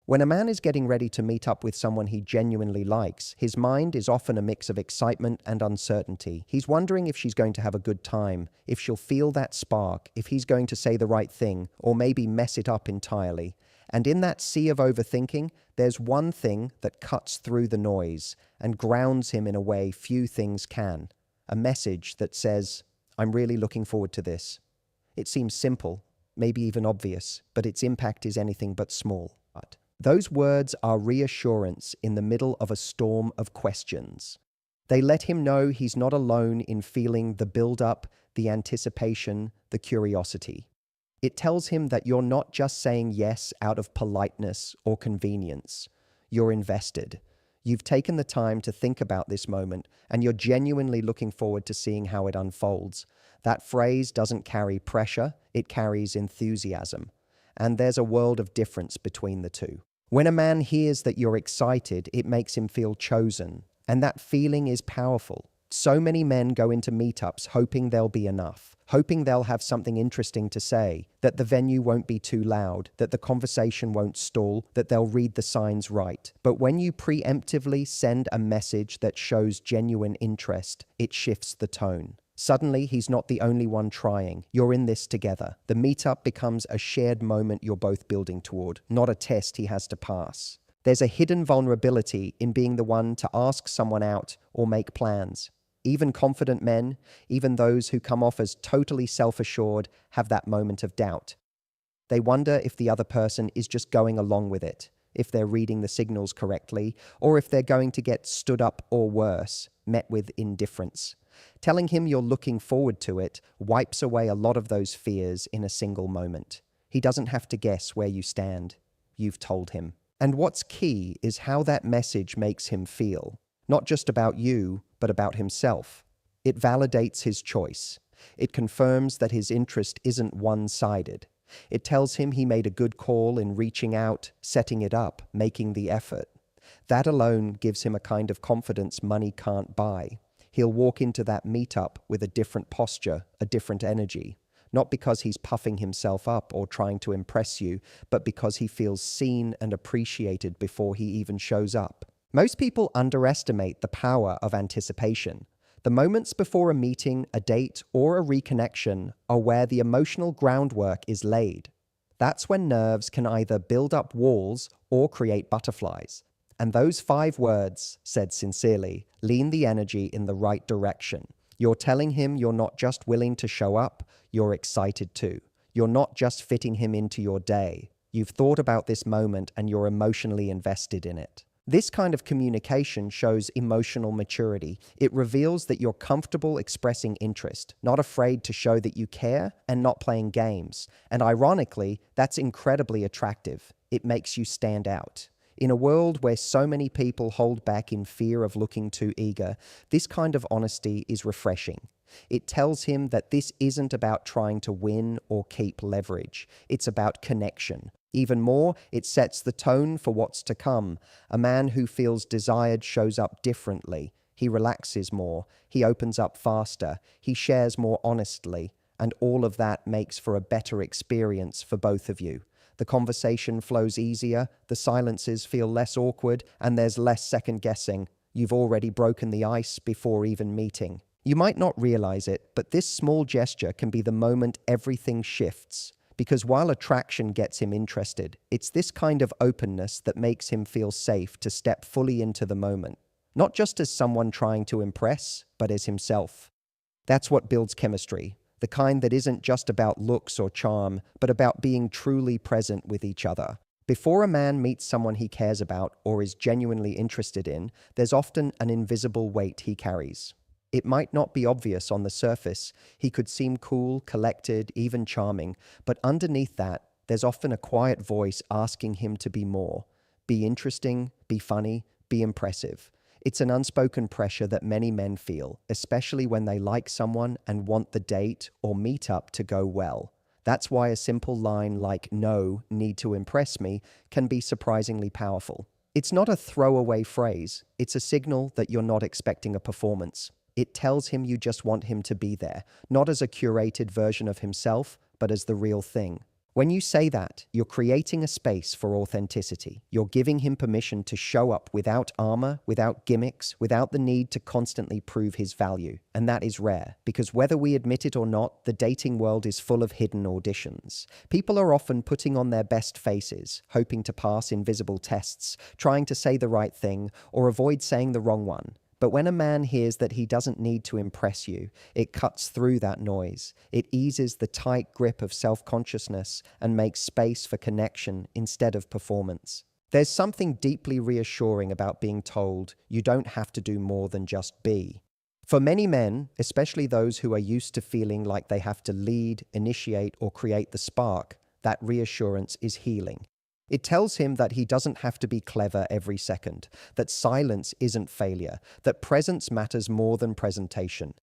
When a man is getting ready to meet up with someone he genuinely likes, his mind is often a mix of excitement and uncertainty. He's wondering if she's going to have a good time, if she'll feel that spark, if he's going to say the right thing, or maybe mess it up entirely. And in that sea of overthinking, there's one thing that cuts through the noise and grounds him in a way few things can. A message that says, "I'm really looking forward to this." It seems simple, maybe even obvious, but its impact is anything but small. Those words are reassurance in the middle of a storm of questions. They let him know he's not alone in feeling the build-up, the anticipation, the curiosity. It tells him that you're not just saying yes out of politeness or convenience. You're invested. You've taken the time to think about this moment, and you're genuinely looking forward to seeing how it unfolds. That phrase doesn't carry pressure, it carries enthusiasm. And there's a world of difference between the two. When a man hears that you're excited, it makes him feel chosen, and that feeling is powerful. So many men go into meetups hoping they'll be enough, hoping they'll have something interesting to say, that the venue won't be too loud, that the conversation won't stall, that they'll read the signs right. But when you preemptively send a message that shows genuine interest, it shifts the tone. Suddenly, he's not the only one trying. You're in this together. The meetup becomes a shared moment you're both building toward, not a test he has to pass. There's a hidden vulnerability in being the one to ask someone out or make plans. Even confident men, even those who come off as totally self-assured, have that moment of doubt. They wonder if the other person is just going along with it, if they're reading the signals correctly, or if they're going to get stood up or worse, met with indifference. Telling him you're looking forward to it wipes away a lot of those fears in a single moment. He doesn't have to guess where you stand. You've told him. And what's key is how that message makes him feel. Not just about you, but about himself. It validates his choice. It confirms that his interest isn't one-sided. It tells him he made a good call in reaching out, setting it up, making the effort. That alone gives him a kind of confidence money can't buy. He'll walk into that meetup with a different posture, a different energy. Not because he's puffing himself up or trying to impress you, but because he feels seen and appreciated before he even shows up. Most people underestimate the power of anticipation. The moments before a meeting, a date, or a reconnection are where the emotional groundwork is laid. That's when nerves can either build up walls or create butterflies. And those 5 words, said sincerely, lean the energy in the right direction. You're telling him you're not just willing to show up, you're excited too. You're not just fitting him into your day. You've thought about this moment and you're emotionally invested in it. This kind of communication shows emotional maturity. It reveals that you're comfortable expressing interest, not afraid to show that you care, and not playing games. And ironically, that's incredibly attractive. It makes you stand out. In a world where so many people hold back in fear of looking too eager, this kind of honesty is refreshing. It tells him that this isn't about trying to win or keep leverage. It's about connection. Even more, it sets the tone for what's to come. A man who feels desired shows up differently. He relaxes more. He opens up faster. He shares more honestly. And all of that makes for a better experience for both of you. The conversation flows easier, the silences feel less awkward, and there's less second guessing. You've already broken the ice before even meeting. You might not realize it, but this small gesture can be the moment everything shifts. Because while attraction gets him interested, it's this kind of openness that makes him feel safe to step fully into the moment. Not just as someone trying to impress, but as himself. That's what builds chemistry. The kind that isn't just about looks or charm, but about being truly present with each other. Before a man meets someone he cares about or is genuinely interested in, there's often an invisible weight he carries. It might not be obvious on the surface. He could seem cool, collected, even charming, but underneath that, there's often a quiet voice asking him to be more. Be interesting, be funny, be impressive. It's an unspoken pressure that many men feel, especially when they like someone and want the date or meetup to go well. That's why a simple line like "no, need to impress me" can be surprisingly powerful. It's not a throwaway phrase. It's a signal that you're not expecting a performance. It tells him you just want him to be there, not as a curated version of himself, but as the real thing. When you say that, you're creating a space for authenticity. You're giving him permission to show up without armor, without gimmicks, without the need to constantly prove his value. And that is rare, because whether we admit it or not, the dating world is full of hidden auditions. People are often putting on their best faces, hoping to pass invisible tests, trying to say the right thing, or avoid saying the wrong one. But when a man hears that he doesn't need to impress you, it cuts through that noise. It eases the tight grip of self-consciousness and makes space for connection instead of performance. There's something deeply reassuring about being told you don't have to do more than just be. For many men, especially those who are used to feeling like they have to lead, initiate, or create the spark, that reassurance is healing. It tells him that he doesn't have to be clever every second, that silence isn't failure, that presence matters more than presentation.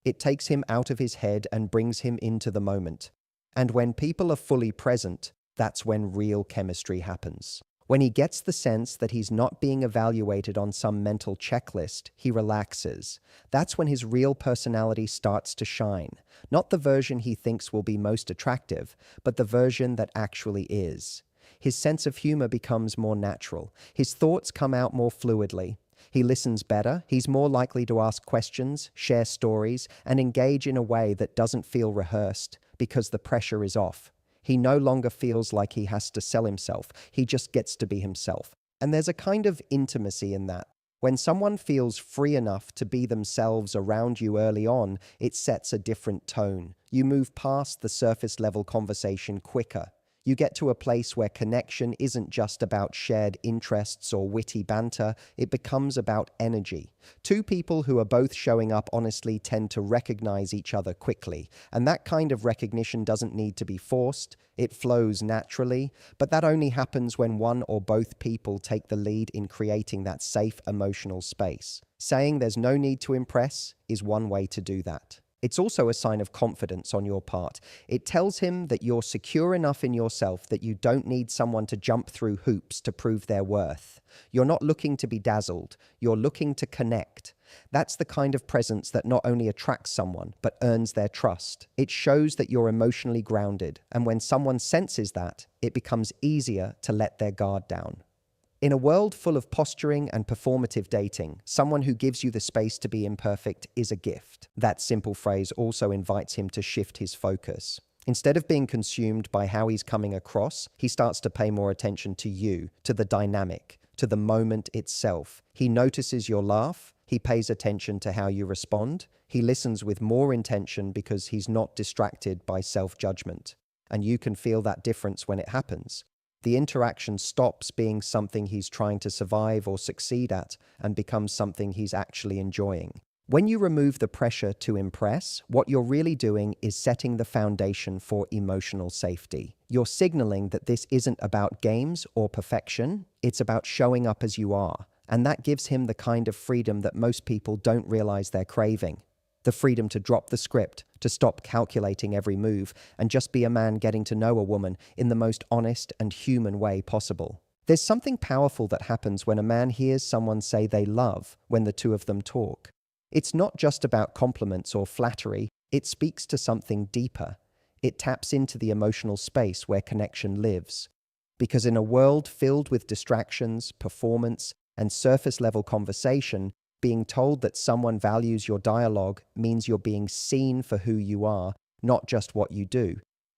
It takes him out of his head and brings him into the moment. And when people are fully present, that's when real chemistry happens. When he gets the sense that he's not being evaluated on some mental checklist, he relaxes. That's when his real personality starts to shine. Not the version he thinks will be most attractive, but the version that actually is. His sense of humor becomes more natural. His thoughts come out more fluidly. He listens better. He's more likely to ask questions, share stories, and engage in a way that doesn't feel rehearsed because the pressure is off. He no longer feels like he has to sell himself. He just gets to be himself. And there's a kind of intimacy in that. When someone feels free enough to be themselves around you early on, it sets a different tone. You move past the surface level conversation quicker. You get to a place where connection isn't just about shared interests or witty banter, it becomes about energy. Two people who are both showing up honestly tend to recognize each other quickly, and that kind of recognition doesn't need to be forced, it flows naturally, but that only happens when one or both people take the lead in creating that safe emotional space. Saying there's no need to impress is one way to do that. It's also a sign of confidence on your part. It tells him that you're secure enough in yourself that you don't need someone to jump through hoops to prove their worth. You're not looking to be dazzled, you're looking to connect. That's the kind of presence that not only attracts someone, but earns their trust. It shows that you're emotionally grounded, and when someone senses that, it becomes easier to let their guard down. In a world full of posturing and performative dating, someone who gives you the space to be imperfect is a gift. That simple phrase also invites him to shift his focus. Instead of being consumed by how he's coming across, he starts to pay more attention to you, to the dynamic, to the moment itself. He notices your laugh, he pays attention to how you respond, he listens with more intention because he's not distracted by self-judgment. And you can feel that difference when it happens. The interaction stops being something he's trying to survive or succeed at and becomes something he's actually enjoying. When you remove the pressure to impress, what you're really doing is setting the foundation for emotional safety. You're signaling that this isn't about games or perfection, it's about showing up as you are. And that gives him the kind of freedom that most people don't realize they're craving. The freedom to drop the script, to stop calculating every move, and just be a man getting to know a woman in the most honest and human way possible. There's something powerful that happens when a man hears someone say they love when the two of them talk. It's not just about compliments or flattery, it speaks to something deeper. It taps into the emotional space where connection lives. Because in a world filled with distractions, performance, and surface-level conversation, being told that someone values your dialogue means you're being seen for who you are, not just what you do.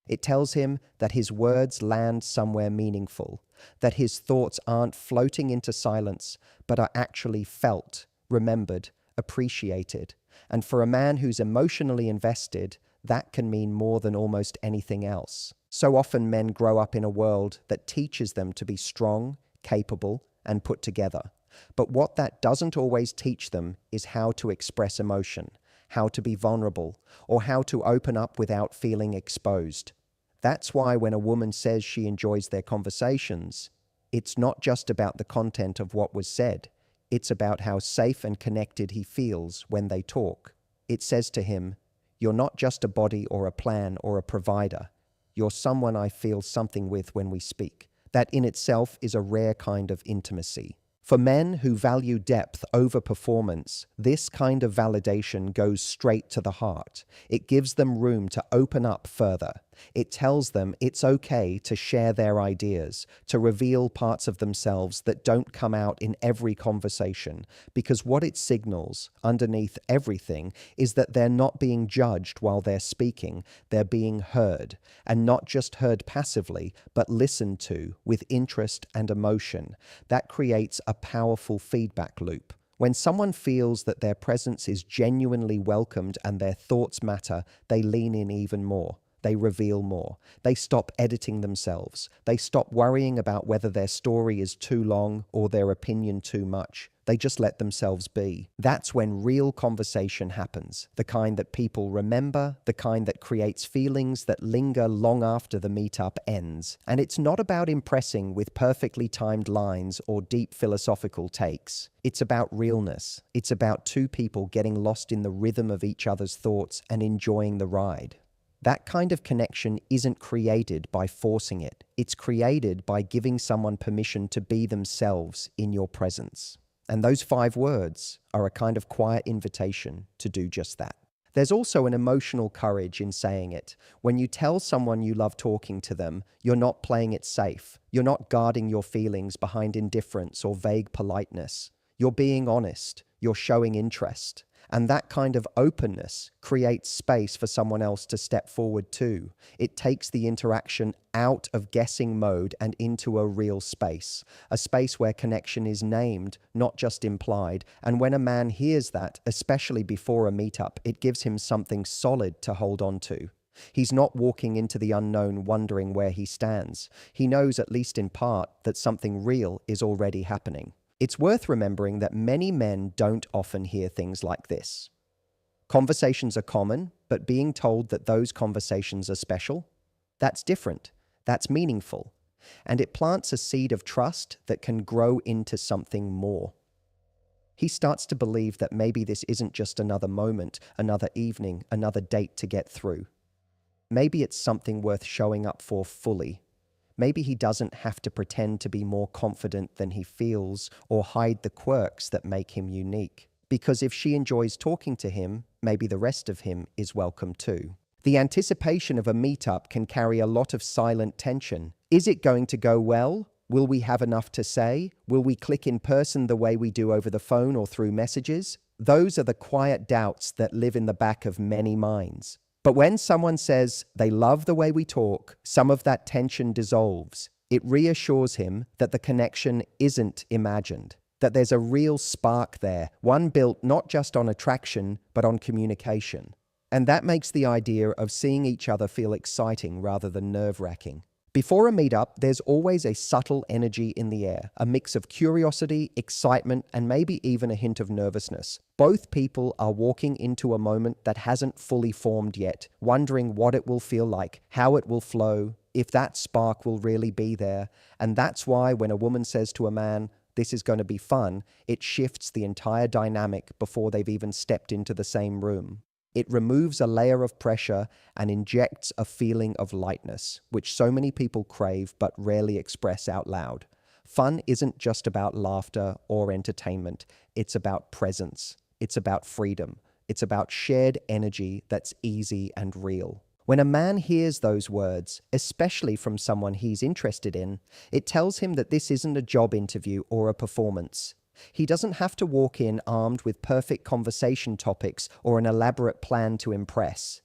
It tells him that his words land somewhere meaningful, that his thoughts aren't floating into silence, but are actually felt, remembered, appreciated. And for a man who's emotionally invested, that can mean more than almost anything else. So often men grow up in a world that teaches them to be strong, capable, and put together. But what that doesn't always teach them is how to express emotion, how to be vulnerable, or how to open up without feeling exposed. That's why when a woman says she enjoys their conversations, it's not just about the content of what was said. It's about how safe and connected he feels when they talk. It says to him, "You're not just a body or a plan or a provider. You're someone I feel something with when we speak." That in itself is a rare kind of intimacy. For men who value depth over performance, this kind of validation goes straight to the heart. It gives them room to open up further. It tells them it's okay to share their ideas, to reveal parts of themselves that don't come out in every conversation, because what it signals underneath everything is that they're not being judged while they're speaking, they're being heard, and not just heard passively, but listened to with interest and emotion. That creates a powerful feedback loop. When someone feels that their presence is genuinely welcomed and their thoughts matter, they lean in even more. They reveal more. They stop editing themselves. They stop worrying about whether their story is too long or their opinion too much. They just let themselves be. That's when real conversation happens, the kind that people remember, the kind that creates feelings that linger long after the meetup ends. And it's not about impressing with perfectly timed lines or deep philosophical takes. It's about realness. It's about two people getting lost in the rhythm of each other's thoughts and enjoying the ride. That kind of connection isn't created by forcing it. It's created by giving someone permission to be themselves in your presence. And those 5 words are a kind of quiet invitation to do just that. There's also an emotional courage in saying it. When you tell someone you love talking to them, you're not playing it safe. You're not guarding your feelings behind indifference or vague politeness. You're being honest. You're showing interest. And that kind of openness creates space for someone else to step forward too. It takes the interaction out of guessing mode and into a real space, a space where connection is named, not just implied. And when a man hears that, especially before a meetup, it gives him something solid to hold on to. He's not walking into the unknown wondering where he stands. He knows, at least in part, that something real is already happening. It's worth remembering that many men don't often hear things like this. Conversations are common, but being told that those conversations are special, that's different, that's meaningful, and it plants a seed of trust that can grow into something more. He starts to believe that maybe this isn't just another moment, another evening, another date to get through. Maybe it's something worth showing up for fully. Maybe he doesn't have to pretend to be more confident than he feels or hide the quirks that make him unique. Because if she enjoys talking to him, maybe the rest of him is welcome too. The anticipation of a meetup can carry a lot of silent tension. Is it going to go well? Will we have enough to say? Will we click in person the way we do over the phone or through messages? Those are the quiet doubts that live in the back of many minds. But when someone says they love the way we talk, some of that tension dissolves. It reassures him that the connection isn't imagined, that there's a real spark there, one built not just on attraction, but on communication. And that makes the idea of seeing each other feel exciting rather than nerve-wracking. Before a meetup, there's always a subtle energy in the air, a mix of curiosity, excitement, and maybe even a hint of nervousness. Both people are walking into a moment that hasn't fully formed yet, wondering what it will feel like, how it will flow, if that spark will really be there. And that's why when a woman says to a man, "This is going to be fun," it shifts the entire dynamic before they've even stepped into the same room. It removes a layer of pressure and injects a feeling of lightness, which so many people crave but rarely express out loud. Fun isn't just about laughter or entertainment. It's about presence. It's about freedom. It's about shared energy that's easy and real. When a man hears those words, especially from someone he's interested in, it tells him that this isn't a job interview or a performance. He doesn't have to walk in armed with perfect conversation topics or an elaborate plan to impress.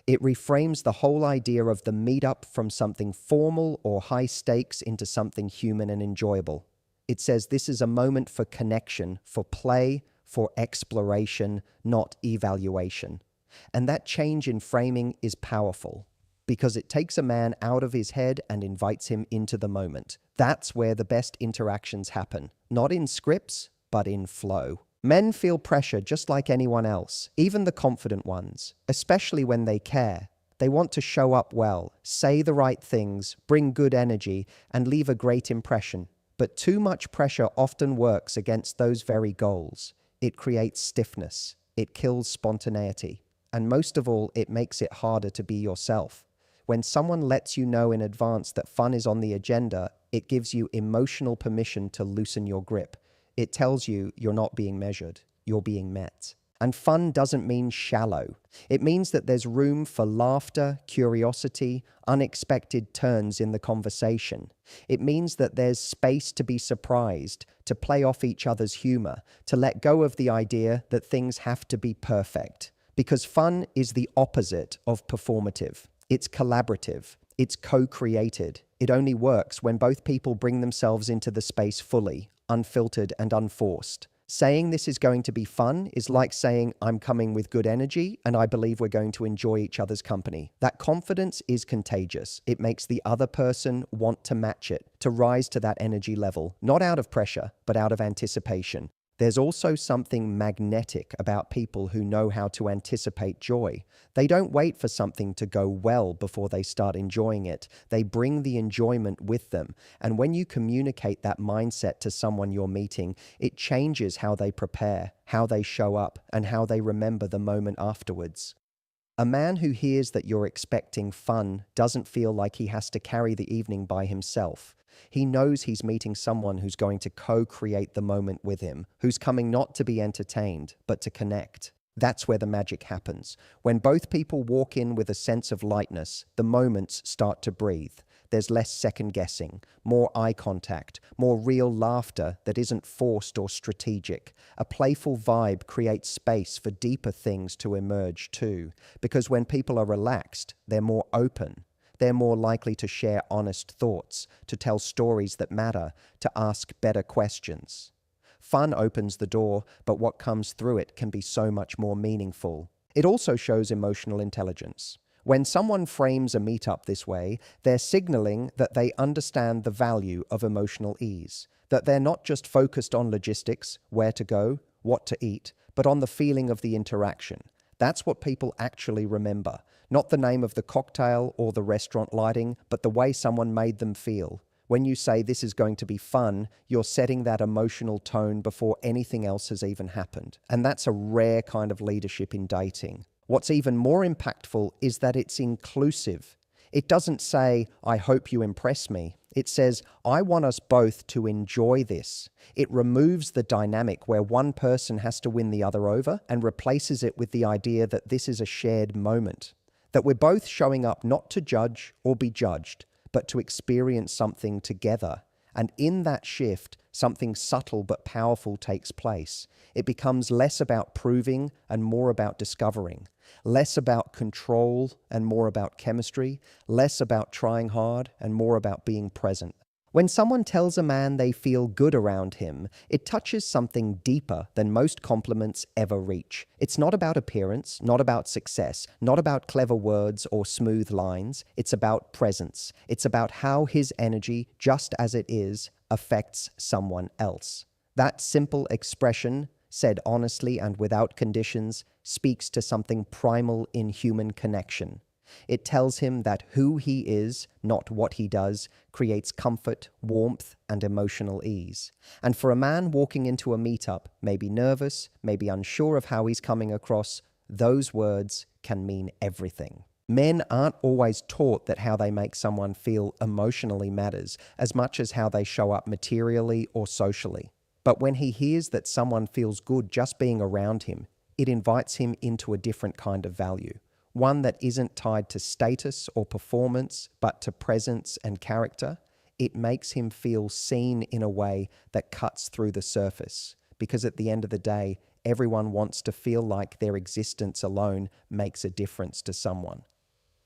It reframes the whole idea of the meetup from something formal or high stakes into something human and enjoyable. It says this is a moment for connection, for play, for exploration, not evaluation. And that change in framing is powerful, because it takes a man out of his head and invites him into the moment. That's where the best interactions happen, not in scripts, but in flow. Men feel pressure just like anyone else, even the confident ones, especially when they care. They want to show up well, say the right things, bring good energy, and leave a great impression. But too much pressure often works against those very goals. It creates stiffness. It kills spontaneity. And most of all, it makes it harder to be yourself. When someone lets you know in advance that fun is on the agenda, it gives you emotional permission to loosen your grip. It tells you you're not being measured, you're being met. And fun doesn't mean shallow. It means that there's room for laughter, curiosity, unexpected turns in the conversation. It means that there's space to be surprised, to play off each other's humor, to let go of the idea that things have to be perfect. Because fun is the opposite of performative. It's collaborative. It's co-created. It only works when both people bring themselves into the space fully, unfiltered and unforced. Saying this is going to be fun is like saying I'm coming with good energy and I believe we're going to enjoy each other's company. That confidence is contagious. It makes the other person want to match it, to rise to that energy level, not out of pressure, but out of anticipation. There's also something magnetic about people who know how to anticipate joy. They don't wait for something to go well before they start enjoying it. They bring the enjoyment with them. And when you communicate that mindset to someone you're meeting, it changes how they prepare, how they show up, and how they remember the moment afterwards. A man who hears that you're expecting fun doesn't feel like he has to carry the evening by himself. He knows he's meeting someone who's going to co-create the moment with him, who's coming not to be entertained, but to connect. That's where the magic happens. When both people walk in with a sense of lightness, the moments start to breathe. There's less second guessing, more eye contact, more real laughter that isn't forced or strategic. A playful vibe creates space for deeper things to emerge too, because when people are relaxed, they're more open. They're more likely to share honest thoughts, to tell stories that matter, to ask better questions. Fun opens the door, but what comes through it can be so much more meaningful. It also shows emotional intelligence. When someone frames a meetup this way, they're signaling that they understand the value of emotional ease, that they're not just focused on logistics, where to go, what to eat, but on the feeling of the interaction. That's what people actually remember, not the name of the cocktail or the restaurant lighting, but the way someone made them feel. When you say this is going to be fun, you're setting that emotional tone before anything else has even happened. And that's a rare kind of leadership in dating. What's even more impactful is that it's inclusive. It doesn't say, I hope you impress me. It says, I want us both to enjoy this. It removes the dynamic where one person has to win the other over and replaces it with the idea that this is a shared moment. That we're both showing up not to judge or be judged, but to experience something together. And in that shift, something subtle but powerful takes place. It becomes less about proving and more about discovering. Less about control and more about chemistry. Less about trying hard and more about being present. When someone tells a man they feel good around him, it touches something deeper than most compliments ever reach. It's not about appearance, not about success, not about clever words or smooth lines. It's about presence. It's about how his energy, just as it is, affects someone else. That simple expression, said honestly and without conditions, speaks to something primal in human connection. It tells him that who he is, not what he does, creates comfort, warmth, and emotional ease. And for a man walking into a meetup, maybe nervous, maybe unsure of how he's coming across, those words can mean everything. Men aren't always taught that how they make someone feel emotionally matters as much as how they show up materially or socially. But when he hears that someone feels good just being around him, it invites him into a different kind of value. One that isn't tied to status or performance, but to presence and character. It makes him feel seen in a way that cuts through the surface. Because at the end of the day, everyone wants to feel like their existence alone makes a difference to someone.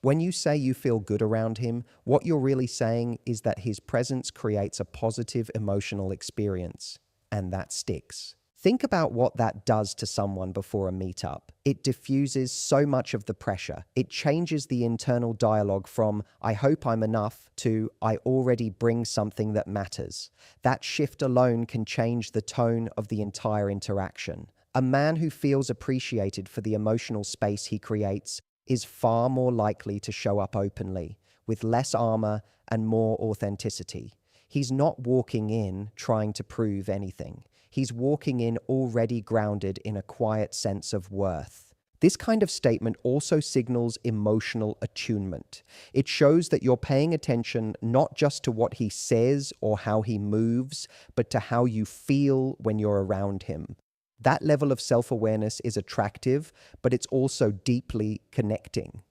When you say you feel good around him, what you're really saying is that his presence creates a positive emotional experience. And that sticks. Think about what that does to someone before a meetup. It diffuses so much of the pressure. It changes the internal dialogue from, I hope I'm enough, to, I already bring something that matters. That shift alone can change the tone of the entire interaction. A man who feels appreciated for the emotional space he creates is far more likely to show up openly, with less armor and more authenticity. He's not walking in trying to prove anything. He's walking in already grounded in a quiet sense of worth. This kind of statement also signals emotional attunement. It shows that you're paying attention not just to what he says or how he moves, but to how you feel when you're around him. That level of self-awareness is attractive, but it's also deeply connecting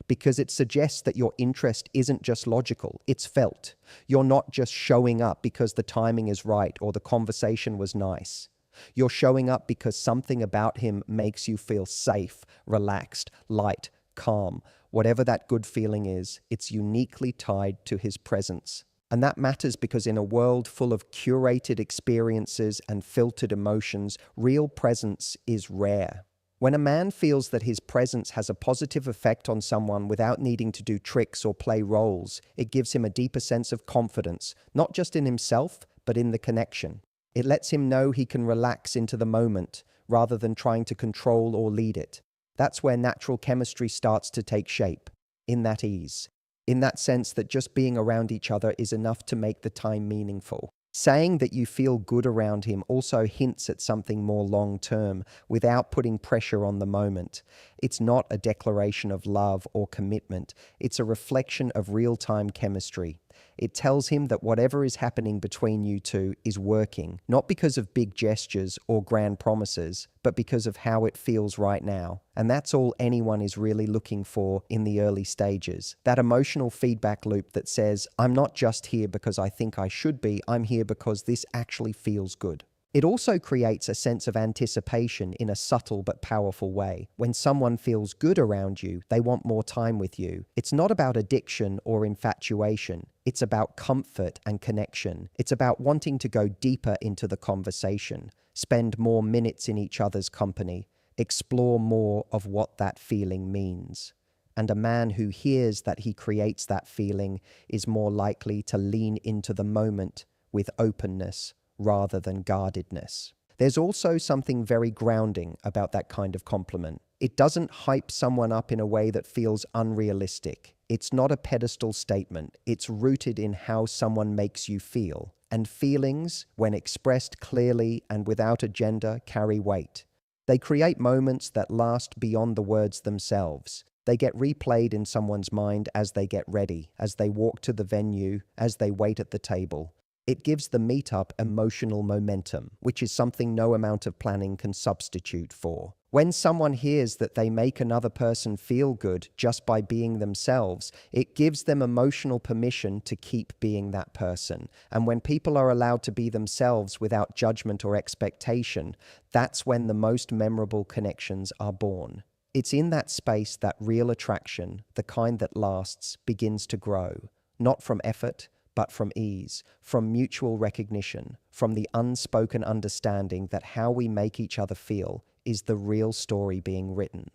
because it suggests that your interest isn't just logical, it's felt. You're not just showing up because the timing is right or the conversation was nice. You're showing up because something about him makes you feel safe, relaxed, light, calm. Whatever that good feeling is, it's uniquely tied to his presence. And that matters because in a world full of curated experiences and filtered emotions, real presence is rare. When a man feels that his presence has a positive effect on someone without needing to do tricks or play roles, it gives him a deeper sense of confidence, not just in himself, but in the connection. It lets him know he can relax into the moment rather than trying to control or lead it. That's where natural chemistry starts to take shape, in that ease, in that sense that just being around each other is enough to make the time meaningful. Saying that you feel good around him also hints at something more long-term without putting pressure on the moment. It's not a declaration of love or commitment. It's a reflection of real-time chemistry. It tells him that whatever is happening between you two is working, not because of big gestures or grand promises, but because of how it feels right now. And that's all anyone is really looking for in the early stages. That emotional feedback loop that says, I'm not just here because I think I should be, I'm here because this actually feels good. It also creates a sense of anticipation in a subtle but powerful way. When someone feels good around you, they want more time with you. It's not about addiction or infatuation. It's about comfort and connection. It's about wanting to go deeper into the conversation, spend more minutes in each other's company, explore more of what that feeling means. And a man who hears that he creates that feeling is more likely to lean into the moment with openness rather than guardedness. There's also something very grounding about that kind of compliment. It doesn't hype someone up in a way that feels unrealistic. It's not a pedestal statement. It's rooted in how someone makes you feel. And feelings, when expressed clearly and without agenda, carry weight. They create moments that last beyond the words themselves. They get replayed in someone's mind as they get ready, as they walk to the venue, as they wait at the table. It gives the meetup emotional momentum, which is something no amount of planning can substitute for. When someone hears that they make another person feel good just by being themselves, it gives them emotional permission to keep being that person. And when people are allowed to be themselves without judgment or expectation, that's when the most memorable connections are born. It's in that space that real attraction, the kind that lasts, begins to grow, not from effort, but from ease, from mutual recognition, from the unspoken understanding that how we make each other feel is the real story being written.